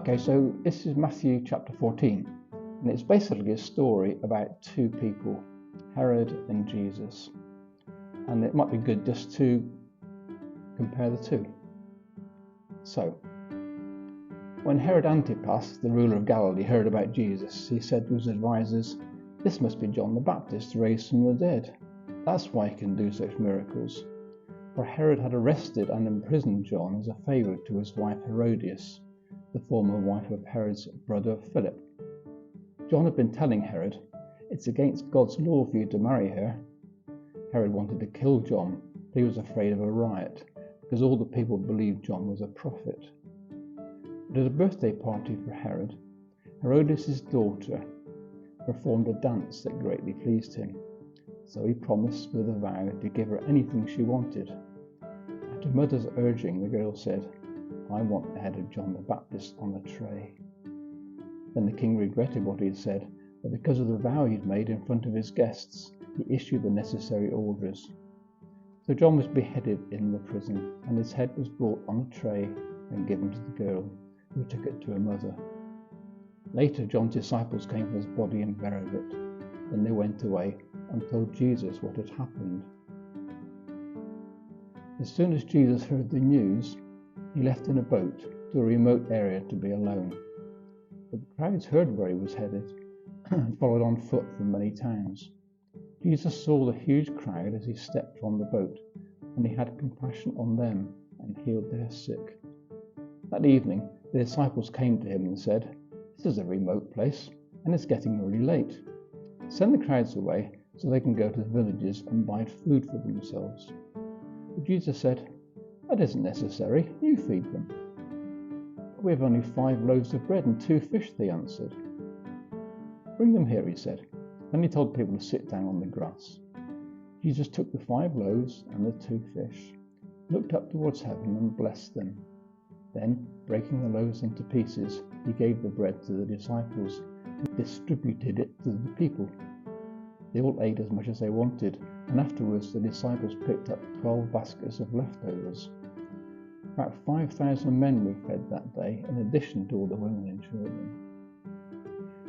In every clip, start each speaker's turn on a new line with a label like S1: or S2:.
S1: Okay, so this is Matthew chapter 14, and it's basically a story about two people, Herod and Jesus. And it might be good just to compare the two. So, when Herod Antipas, the ruler of Galilee, heard about Jesus, he said to his advisors, "This must be John the Baptist raised from the dead. That's why he can do such miracles." For Herod had arrested and imprisoned John as a favour to his wife Herodias, the former wife of Herod's brother Philip. John had been telling Herod, "It's against God's law for you to marry her." Herod wanted to kill John, but he was afraid of a riot, because all the people believed John was a prophet. But at a birthday party for Herod, Herodias' daughter performed a dance that greatly pleased him. So he promised with a vow to give her anything she wanted. At her mother's urging, the girl said, "I want the head of John the Baptist on a tray." Then the king regretted what he had said, but because of the vow he'd made in front of his guests, he issued the necessary orders. So John was beheaded in the prison, and his head was brought on a tray and given to the girl, who took it to her mother. Later, John's disciples came for his body and buried it. Then they went away and told Jesus what had happened. As soon as Jesus heard the news, he left in a boat to a remote area to be alone. But the crowds heard where he was headed and followed on foot from many towns. Jesus saw the huge crowd as he stepped from the boat, and he had compassion on them and healed their sick. That evening, the disciples came to him and said, "This is a remote place, and it's getting really late. Send the crowds away so they can go to the villages and buy food for themselves." But Jesus said, "That isn't necessary. You feed them." "But we have only 5 loaves of bread and 2 fish," they answered. "Bring them here," he said. Then he told people to sit down on the grass. Jesus took the 5 loaves and the 2 fish, looked up towards heaven and blessed them. Then, breaking the loaves into pieces, he gave the bread to the disciples, who distributed it to the people. They all ate as much as they wanted, and afterwards the disciples picked up 12 baskets of leftovers. About 5,000 men were fed that day, in addition to all the women and children.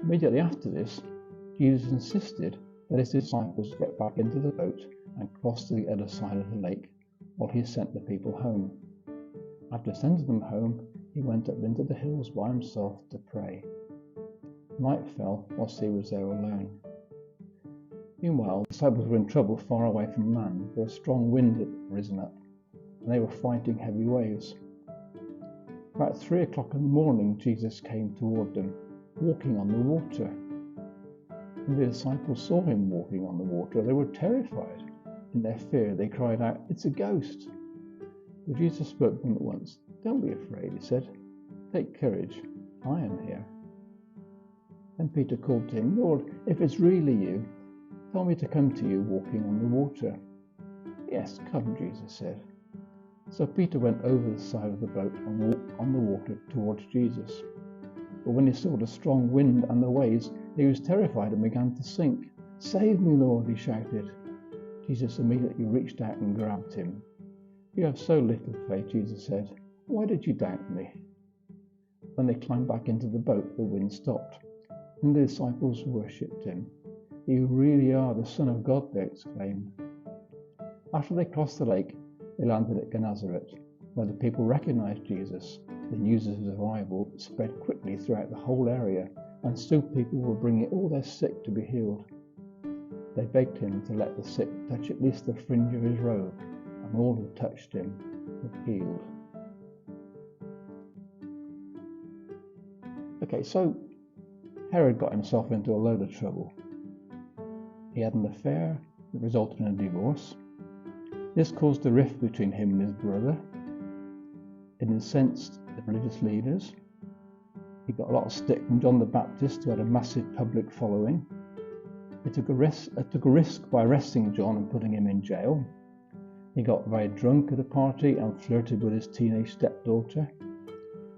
S1: Immediately after this, Jesus insisted that his disciples get back into the boat and cross to the other side of the lake while he sent the people home. After sending them home, he went up into the hills by himself to pray. Night fell whilst he was there alone. Meanwhile, the disciples were in trouble far away from land, for a strong wind had risen up, and they were fighting heavy waves. About 3 o'clock in the morning, Jesus came toward them, walking on the water. When the disciples saw him walking on the water, they were terrified. In their fear, they cried out, "It's a ghost!" But Jesus spoke to them at once. "Don't be afraid," he said. "Take courage, I am here." Then Peter called to him, "Lord, if it's really you, tell me to come to you walking on the water." "Yes, come," Jesus said. So Peter went over the side of the boat and walked on the water towards Jesus. But when he saw the strong wind and the waves, he was terrified and began to sink. "Save me, Lord," he shouted. Jesus immediately reached out and grabbed him. "You have so little faith," Jesus said. "Why did you doubt me?" When they climbed back into the boat, the wind stopped, and the disciples worshipped him. "You really are the Son of God," they exclaimed. After they crossed the lake, they landed at Gennesaret, where the people recognized Jesus. The news of his arrival spread quickly throughout the whole area, and soon people were bringing all their sick to be healed. They begged him to let the sick touch at least the fringe of his robe, and all who touched him were healed. Okay, so Herod got himself into a load of trouble. He had an affair that resulted in a divorce. This caused a rift between him and his brother. It incensed the religious leaders. He got a lot of stick from John the Baptist, who had a massive public following. He took a risk by arresting John and putting him in jail. He got very drunk at a party and flirted with his teenage stepdaughter.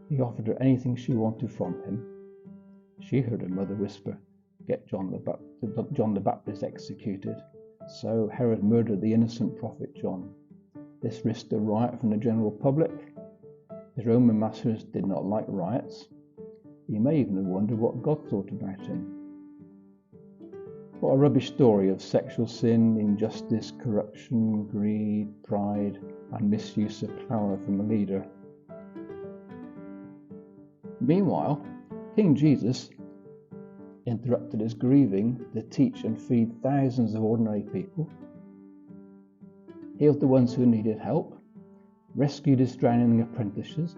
S1: He offered her anything she wanted from him. She heard her mother whisper, "Get John the Baptist executed." So Herod murdered the innocent prophet John. This risked a riot from the general public. The Roman masters did not like riots, He may even have wondered what God thought about him. What a rubbish story of sexual sin, injustice, corruption, greed, pride, and misuse of power from a leader. Meanwhile, King Jesus interrupted his grieving to teach and feed thousands of ordinary people, healed the ones who needed help, rescued his drowning apprentices,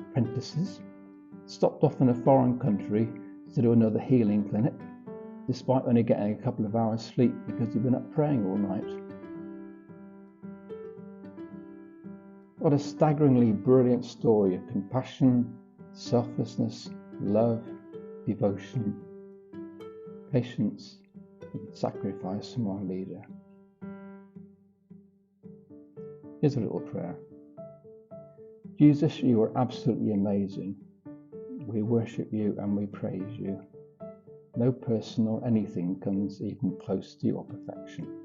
S1: stopped off in a foreign country to do another healing clinic, despite only getting a couple of hours sleep because he'd been up praying all night. What a staggeringly brilliant story of compassion, selflessness, love, devotion, patience, and sacrifice from our leader. Here's a little prayer. Jesus, you are absolutely amazing. We worship you and we praise you. No person or anything comes even close to your perfection.